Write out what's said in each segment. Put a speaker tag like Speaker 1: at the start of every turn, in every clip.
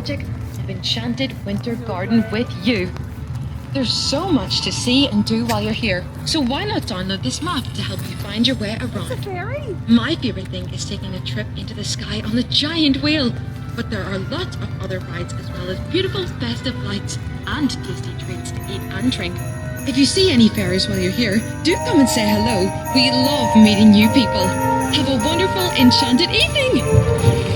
Speaker 1: magic of Enchanted Winter Garden with you. There's so much to see and do while you're here, so why not download this map to help you find your way around?
Speaker 2: It's a ferry.
Speaker 1: My favourite thing is taking a trip into the sky on the giant wheel, but there are lots of other rides as well as beautiful festive lights and tasty treats to eat and drink. If you see any ferries while you're here, do come and say hello. We love meeting new people. Have a wonderful enchanted evening!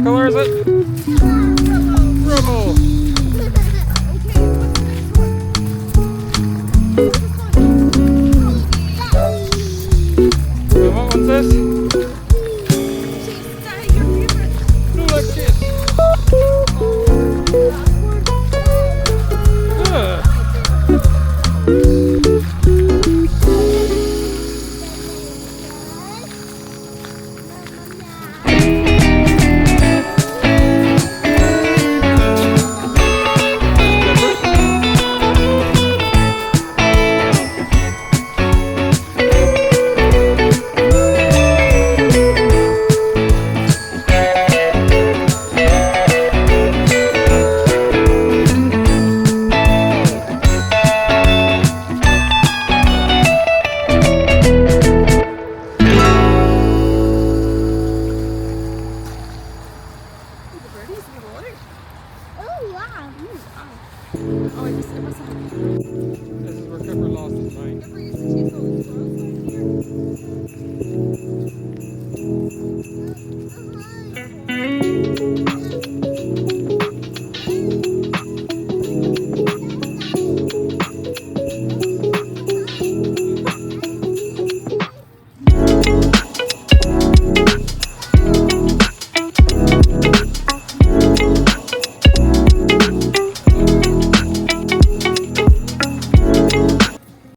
Speaker 2: color is it? Purple. And what one's this? Blue like this. Good. This is where Cooper lost his mind.